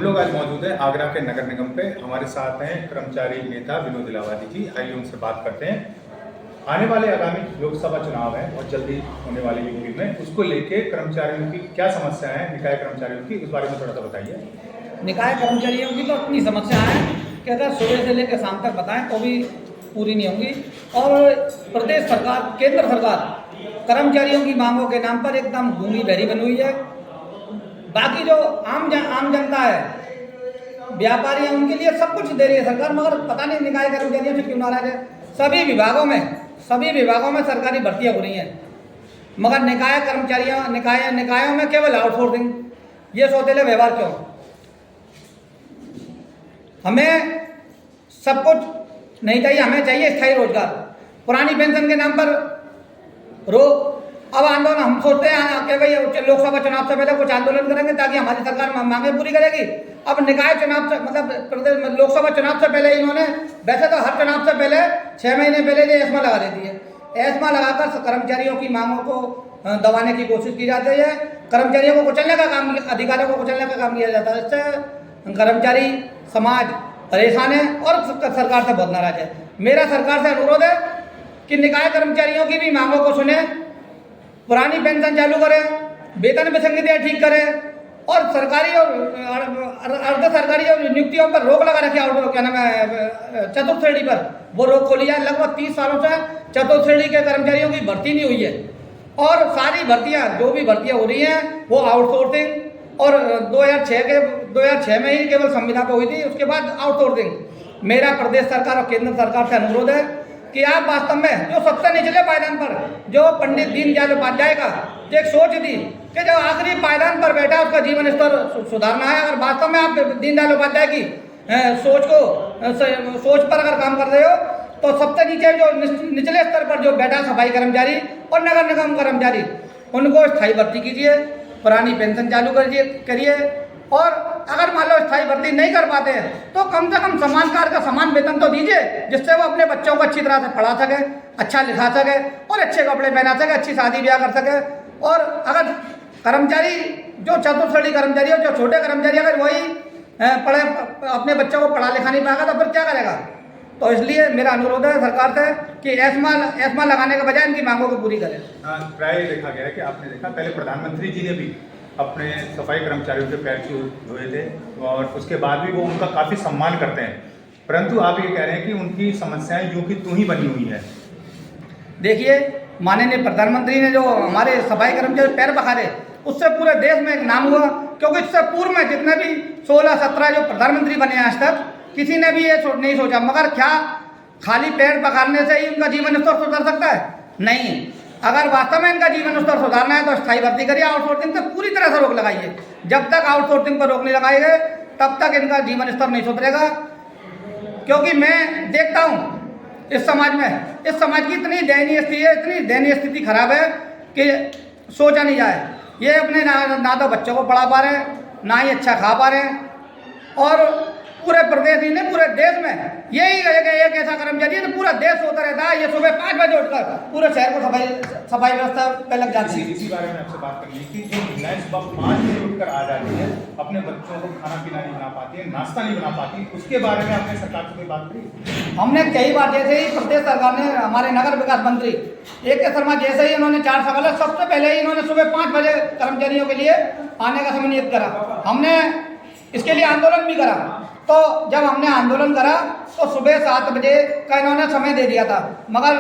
हम लोग आज मौजूद हैं आगरा के नगर निगम पे। हमारे साथ हैं कर्मचारी नेता विनोद इलाहाबादी जी। आइए उनसे बात करते हैं। आने वाले आगामी लोकसभा चुनाव है और जल्दी होने वाली यूपी में, उसको लेके कर्मचारियों की क्या समस्या है, निकाय कर्मचारियों की, उस बारे में थोड़ा सा बताइए। निकाय कर्मचारियों की तो अपनी समस्या है कि अगर सुबह से लेकर शाम तक बताएं तो भी पूरी नहीं होंगी। और प्रदेश सरकार, केंद्र सरकार कर्मचारियों की मांगों के नाम पर एकदम गूंगी बहरी बनी हुई है। बाकी जो आम जनता है, व्यापारी हैं, उनके लिए सब कुछ दे रही है सरकार, मगर पता नहीं निकाय कर्मचारियों से क्यों नाराज है। सभी विभागों में सरकारी भर्तियां हो रही हैं, मगर निकायों में केवल आउटसोर्सिंग, ये सौतेले व्यवहार क्यों? हमें सब कुछ नहीं चाहिए, हमें चाहिए स्थायी रोजगार। पुरानी पेंशन के नाम पर रोक, अब आंदोलन हम सोचते हैं कि भाई लोकसभा चुनाव से पहले कुछ आंदोलन करेंगे ताकि हमारी सरकार मांगे पूरी करेगी। अब निकाय चुनाव से मतलब लोकसभा चुनाव से पहले इन्होंने, वैसे तो हर चुनाव से पहले 6 महीने पहले ये एस्मा लगा देती है। एस्मा लगाकर कर्मचारियों की मांगों को दबाने की कोशिश की जाती है। कर्मचारियों को कुचलने का काम, अधिकारियों को कुचलने का काम किया जाता है। इससे कर्मचारी समाज परेशान है और सरकार से बहुत नाराज है। मेरा सरकार से अनुरोध है कि निकाय कर्मचारियों की भी मांगों को सुने, पुरानी पेंशन चालू करें, वेतन विसंगतियाँ ठीक करें और सरकारी और अर्ध सरकारी नियुक्तियों पर रोक लगा रखे। और क्या नाम है, चतुर्थ श्रेणी पर वो रोक खोली जाए। लगभग 30 सालों से चतुर्थ श्रेणी के कर्मचारियों की भर्ती नहीं हुई है और सारी भर्तियाँ, जो भी भर्तियाँ हो रही हैं वो आउटसोर्सिंग, और 2006 में ही केवल संविदा पर हुई थी, उसके बाद आउटसोर्सिंग। मेरा प्रदेश सरकार और केंद्र सरकार से अनुरोध है कि आप वास्तव में जो सबसे निचले पायदान पर, जो पंडित दीनदयाल उपाध्याय का जो एक सोच थी कि जो आखिरी पायदान पर बैठा उसका जीवन स्तर सुधारना है, अगर वास्तव में आप दीनदयाल उपाध्याय की सोच पर अगर काम कर रहे हो तो सबसे नीचे जो निचले स्तर पर जो बैठा सफाई कर्मचारी और नगर निगम कर्मचारी, उनको स्थायी भर्ती कीजिए, पुरानी पेंशन चालू करिए। और अगर मान लो स्थायी भर्ती नहीं कर पाते हैं तो कम से कम समान कार्य का समान वेतन तो दीजिए, जिससे वो अपने बच्चों को अच्छी तरह से पढ़ा सके, अच्छा लिखा सके और अच्छे कपड़े पहना सके, अच्छी शादी ब्याह कर सके। और अगर कर्मचारी जो चतुर्थ श्रेणी कर्मचारी हो, जो छोटे कर्मचारी, अगर वही अपने बच्चों को पढ़ा लिखा नहीं पाएगा तो फिर क्या करेगा? तो इसलिए मेरा अनुरोध है सरकार से कि एस्मा लगाने के बजाय इनकी मांगों को पूरी करें। प्राय देखा गया है कि आपने देखा पहले प्रधानमंत्री जी ने भी अपने सफाई कर्मचारियों के पैर धोए थे और उसके बाद भी वो उनका काफ़ी सम्मान करते हैं, परंतु आप ये कह रहे हैं कि उनकी समस्याएं यूं की तू ही बनी हुई है। देखिए, माननीय प्रधानमंत्री ने जो हमारे सफाई कर्मचारी पैर पखारे, उससे पूरे देश में एक नाम हुआ, क्योंकि इससे पूर्व में जितने भी 16-17 जो प्रधानमंत्री बने आज तक, किसी ने भी ये नहीं सोचा। मगर क्या खाली पैर पखारने से ही उनका जीवन स्तर सुधर सकता है? नहीं। अगर वास्तव में इनका जीवन स्तर सुधारना है तो स्थायी भर्ती करिए, आउटसोर्सिंग से पूरी तरह से रोक लगाइए। जब तक आउटसोर्सिंग पर रोक नहीं लगाएंगे तब तक इनका जीवन स्तर नहीं सुधरेगा। क्योंकि मैं देखता हूँ इस समाज की इतनी दयनीय स्थिति खराब है कि सोचा नहीं जाए। ये अपने ना तो बच्चों को पढ़ा पा रहे हैं, ना ही अच्छा खा पा रहे हैं। और पूरे प्रदेश ही नहीं, पूरे देश में यही एक ऐसा कर्मचारी है तो पूरा देश होता रहता है। ये सुबह 5 बजे उठकर पूरे शहर को सफाई व्यवस्था पे लग जाती है। इसी बारे में आपसे बात करनी थी। जो महिलाएं सुबह 5 बजे उठकर आ जाती है, अपने बच्चों को खाना पीना नहीं बना पाती है, नाश्ता नहीं बना पाती, उसके बारे में आपने सरकार से कोई बात करी? हमने कई बार, जैसे ही प्रदेश सरकार ने, हमारे नगर विकास मंत्री AK शर्मा जैसे ही इन्होंने 4 सवाल, सबसे पहले ही इन्होंने सुबह 5 बजे कर्मचारियों के लिए आने का समय नियत करा। हमने इसके लिए आंदोलन भी करा। तो जब हमने आंदोलन करा तो सुबह 7 बजे का इन्होंने समय दे दिया था, मगर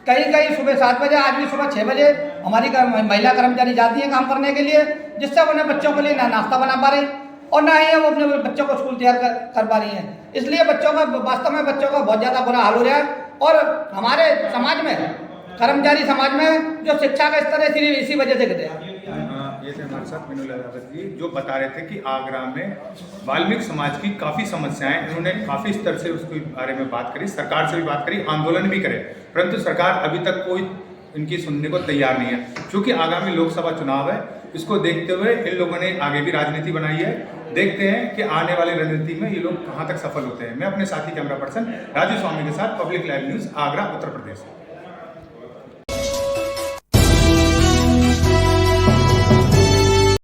कहीं सुबह 7 बजे, आज भी सुबह 6 बजे हमारी महिला कर्मचारी जाती हैं काम करने के लिए, जिससे उन्हें बच्चों के लिए ना नाश्ता बना पा रही और ना ही वो अपने बच्चों को स्कूल तैयार कर पा रही हैं। इसलिए वास्तव में बच्चों का बहुत ज़्यादा बुरा हाल हो रहा है। और हमारे समाज में, कर्मचारी समाज में जो शिक्षा का स्तर है, इसी वजह से गिरे हैं। ये थे हमारे साथ विनोद इलाहाबादी जी, जो बता रहे थे कि आगरा में वाल्मीकि समाज की काफ़ी समस्याएं, इन्होंने काफ़ी स्तर से उसके बारे में बात करी, सरकार से भी बात करी, आंदोलन भी करे, परंतु सरकार अभी तक कोई इनकी सुनने को तैयार नहीं है। क्योंकि आगामी लोकसभा चुनाव है, इसको देखते हुए इन लोगों ने आगे भी राजनीति बनाई है। देखते हैं कि आने वाली रणनीति में ये लोग कहाँ तक सफल होते हैं। मैं अपने साथी कैमरा पर्सन राजू स्वामी के साथ, public live news, Agra, Uttar Pradesh.